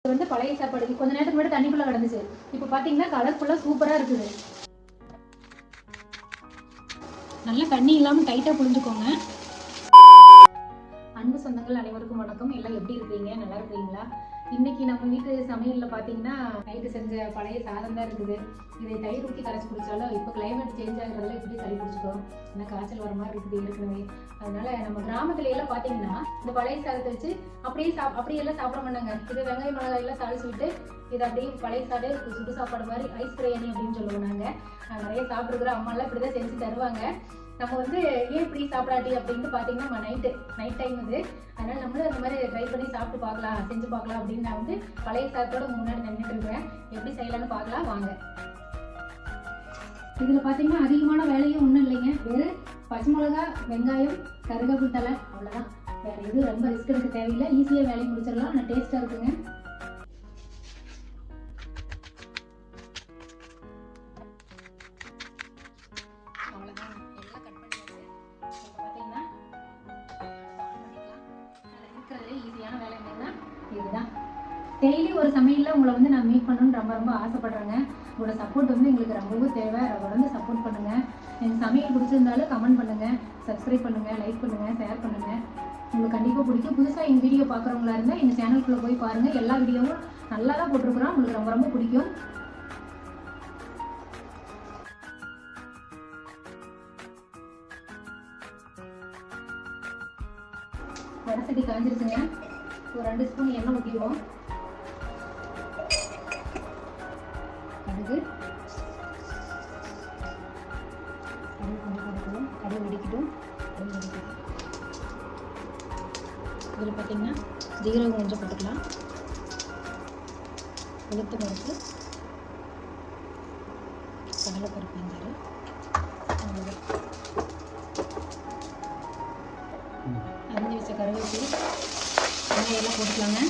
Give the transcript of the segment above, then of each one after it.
இது வந்து பழைய சாப்பாடு. கொஞ்ச நேரத்துக்கு முன்னாடி தண்ணிக்குள்ள கிடந்துச்சு. இப்போ பார்த்தீங்கன்னா கலர்ஃபுல்லா சூப்பரா இருக்குது. நல்லா தண்ணி இல்லாமல் டைட்டாக புழிஞ்சுக்கோங்க. அன்பு சொந்தங்கள் அனைவருக்கும் வணக்கம். எல்லாம் எப்படி இருக்கிறீங்க? நல்லா இருக்கிறீங்களா? இன்னைக்கு நம்ம வீட்டு சமையலில் பார்த்தீங்கன்னா நைட்டு செஞ்ச பழைய சாதம் தான் இருக்குது. இதை தயிர் ஊற்றி கரைச்சி குடித்தாலும் இப்போ கிளைமேட் சேஞ்ச் ஆகிறதுல இப்படி சளி பிடிச்சிக்கும். ஏன்னா காய்ச்சல் வர மாதிரி இருக்குது ஏற்கனவே. அதனால நம்ம கிராமத்துல எல்லாம் பார்த்தீங்கன்னா இந்த பழைய சாதத்தை வச்சு அப்படியெல்லாம் சாப்பிட மாட்டாங்க. இது வெங்காய மிளகாய் எல்லாம் தாளிச்சு விட்டு இது அப்படியே பழைய சாதம் சுடு சாப்பாடு மாதிரி ஐஸ் பிரியாணி அப்படின்னு சொல்லுவோம். நாங்கள் நிறைய சாப்பிட்ருக்குறோம். அம்மாலாம் இப்படி தான் செஞ்சு தருவாங்க. நம்ம வந்து ஏன் இப்படி சாப்பிடாட்டி அப்படின்ட்டு பார்த்தீங்கன்னா நைட் டைம் இது. அதனால் நம்மளும் அந்த மாதிரி ட்ரை பண்ணி சாப்பிட்டு பார்க்கலாம், செஞ்சு பார்க்கலாம் அப்படின்னு நான் வந்து பழைய சாதத்தோட முன்னாடி நின்றுட்டு இருக்கிறேன். எப்படி செய்யலான்னு பார்க்கலாம் வாங்க. இதில் பார்த்தீங்கன்னா அதிகமான வேலையும் ஒன்றும் இல்லைங்க. வெறும் பச்சை மிளகா, வெங்காயம், கருவேப்பிலை தழை, அவ்வளோதான். வேறு எதுவும் ரொம்ப ரிஸ்க் எடுக்க தேவையில்லை. ஈஸியாக வேலையை முடிச்சிடலாம். ஆனால் டேஸ்ட்டாக இருக்குங்க. டெய்லி ஒரு சமையலில் உங்களை வந்து நான் மீட் பண்ணணும்னு ரொம்ப ஆசைப்படுறேங்க. உங்களோட சப்போர்ட் வந்து எங்களுக்கு ரொம்பவும் தேவை. தொடர்ந்து சப்போர்ட் பண்ணுங்கள். எனக்கு சமையல் பிடிச்சிருந்தாலும் கமெண்ட் பண்ணுங்கள், சப்ஸ்கிரைப் பண்ணுங்கள், லைக் பண்ணுங்கள், ஷேர் பண்ணுங்கள். உங்களுக்கு கண்டிப்பாக பிடிக்கும். புதுசாக எங்கள் வீடியோ பார்க்குறவங்களா இருந்தால் எங்கள் சேனலுக்குள்ளே போய் பாருங்கள். எல்லா வீடியோவும் நல்லா தான் போட்டிருக்குறோம். உங்களுக்கு ரொம்ப பிடிக்கும். வடசட்டி காஞ்சிருச்சுங்க. ஒரு 2 ஸ்பூன் எண்ணெய் ஊற்றிடுவோம். கடுகு கடுகு வெடிக்கட்டும். இதில் பார்த்தீங்கன்னா ஜீரகம் கொஞ்சம் போட்டுக்கலாம். உளுத்து பருப்பு, கடலைப்பருப்பு, அரிஞ்சு வச்ச கருவேப்பிலை, வெங்காயெல்லாம் போட்டுக்கலாங்க.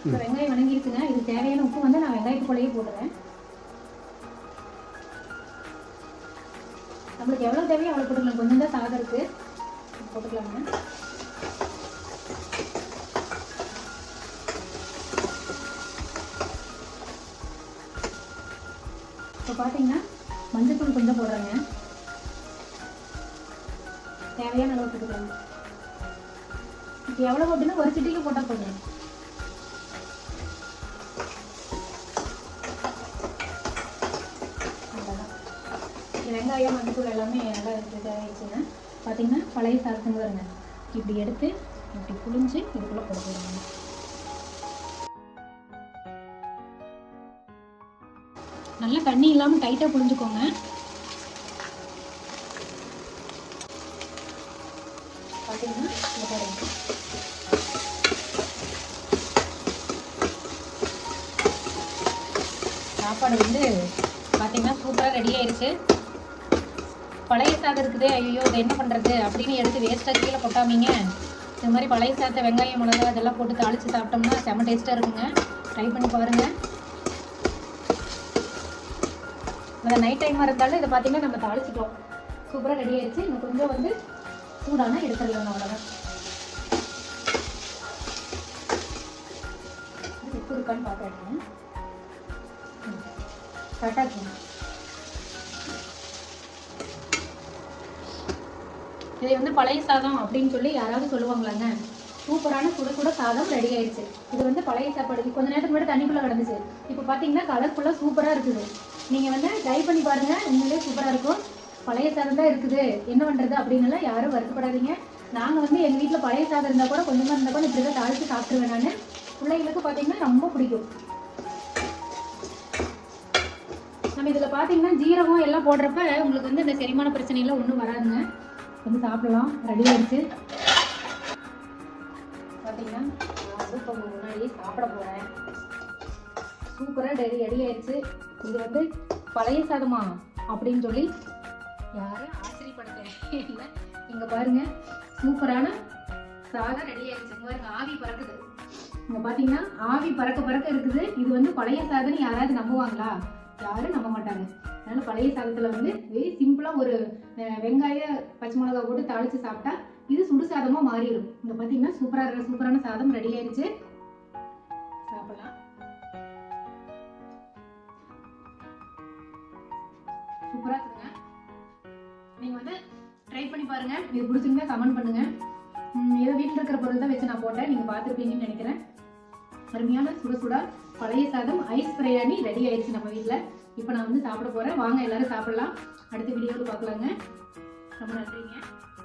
இப்போ வெங்காயம் வணங்கிடுச்சுங்க. இது தேவையான உப்பு வந்து நான் வெங்காயத்துக்குள்ளேயே போடுறேன். நம்மளுக்கு எவ்வளோ தேவையோ அவ்வளோ போட்டுக்கலாம். கொஞ்சம் தான் சாதம் இருக்கு, போட்டுக்கலாங்க. இப்போ பார்த்தீங்கன்னா மஞ்சத்தூள் கொஞ்சம் போடுறேங்க. தேவையான அளவு போட்டுக்கலாங்க. இப்போ எவ்வளோ போட்டுன்னா ஒரு சிட்டிக்கு போட்டால் போதும். வெங்காயம், மஞ்சத்தூள் எல்லாமே நல்லா இதாகிடுச்சுங்க. பார்த்தீங்கன்னா பழைய சாதத்துங்க வருங்க. இப்படி எடுத்து இப்படி புழிஞ்சு இதுக்குள்ளே போட்டுருவாங்க. நல்லா தண்ணி இல்லாமல் டைட்டாக புழிஞ்சுக்கோங்க. பார்த்தீங்கன்னா சாப்பாடு வந்து பார்த்தீங்கன்னா சூப்பராக ரெடி ஆயிடுச்சு. பழைய சாதம் இருக்குது, ஐயோ இதை என்ன பண்ணுறது அப்படின்னு எடுத்து வேஸ்ட்டாக கீழே கொட்டாமீங்க. இது மாதிரி பழைய சாதத்தை வெங்காயம், மிளகா இதெல்லாம் போட்டு தாளித்து சாப்பிட்டோம்னா செம்ம டேஸ்ட்டாக இருக்குங்க. ட்ரை பண்ணி பாருங்கள். அதை நைட் டைமாக இருந்தாலும் இதை பார்த்தீங்கன்னா நம்ம தாளிச்சிட்டோம். சூப்பராக ரெடி ஆயிடுச்சு. இன்னும் கொஞ்சம் வந்து சூடானா எடுத்துடலாம். அவ்வளோதான். உப்பு இருக்கான்னு பார்த்துருக்கேன். கரெக்டாக இருக்குங்க. இதை வந்து பழைய சாதம் அப்படின்னு சொல்லி யாராவது சொல்லுவாங்களாங்க? சூப்பரான சுட சாதம் ரெடி ஆயிடுச்சு. இது வந்து பழைய சாப்பாடு. கொஞ்ச நேரத்துக்கு முன்னாடி தண்ணிக்குள்ளே கிடந்துச்சு. இப்போ பார்த்தீங்கன்னா கலர்ஃபுல்லாக சூப்பராக இருக்குது. நீங்கள் வந்து ட்ரை பண்ணி பாருங்கள். உண்மையிலே சூப்பராக இருக்கும். பழைய சாதம் தான் இருக்குது, என்ன பண்ணுறது அப்படின்னு யாரும் வருத்தப்படாதீங்க. நாங்கள் வந்து எங்கள் வீட்டில் பழைய சாதம் இருந்தால் கூட கொஞ்சமாக இருந்தால் கூட இப்படி தான் தாளித்து சாப்பிட்ருவேன் நான். பிள்ளைங்களுக்கு பார்த்தீங்கன்னா ரொம்ப பிடிக்கும். நம்ம இதில் பார்த்தீங்கன்னா ஜீரகம் எல்லாம் போடுறப்ப உங்களுக்கு வந்து இந்த செரிமான பிரச்சனையெல்லாம் ஒன்றும் வராதுங்க. வந்து சாப்பிடலாம். ரெடி ஆயிடுச்சு. பார்த்தீங்கன்னா நான் சூப்பர் முன்னாடியே சாப்பிட போகிறேன். சூப்பராக ரெடி ஆயிடுச்சு. இது வந்து பழைய சாதமா அப்படின்னு சொல்லி யாரும் ஆச்சரியப்படுத்த இல்லை. இங்கே பாருங்க, சூப்பரான சாதம் ரெடி ஆயிடுச்சு. பாருங்க, ஆவி பறக்குது. இங்கே பார்த்தீங்கன்னா ஆவி பறக்க இருக்குது. இது வந்து பழைய சாதம் யாராவது நம்புவாங்களா? யாரும் நம்ப மாட்டாங்க. அதனால பழைய சாதத்தில் வந்து வெரி சிம்பிளாக ஒரு வெங்காய பச்சை மிளகா போட்டு தாளித்து சாப்பிட்டா இது சுடு சாதமாக மாறிடும். இங்கே பார்த்தீங்கன்னா சூப்பரான சாதம் ரெடி ஆயிடுச்சு. சாப்பிடலாம். சூப்பராக இருக்குங்க. நீங்கள் வந்து ட்ரை பண்ணி பாருங்க. இது பிடிச்சிருந்தா கமெண்ட் பண்ணுங்க. ஏதோ வீட்டில் இருக்கிற பொருள் தான் வச்சு நான் போட்டேன். நீங்கள் பார்த்துருப்பீங்கன்னு நினைக்கிறேன். அருமையான சுட பழைய சாதம் ஐஸ் பிரியாணி ரெடி ஆயிடுச்சு நம்ம வீட்டில். இப்போ நான் வந்து சாப்பிட போகிறேன். வாங்க எல்லாரும் சாப்பிடலாம். அடுத்த வீடியோவில் பார்க்கலாங்க. ரொம்ப நன்றிங்க.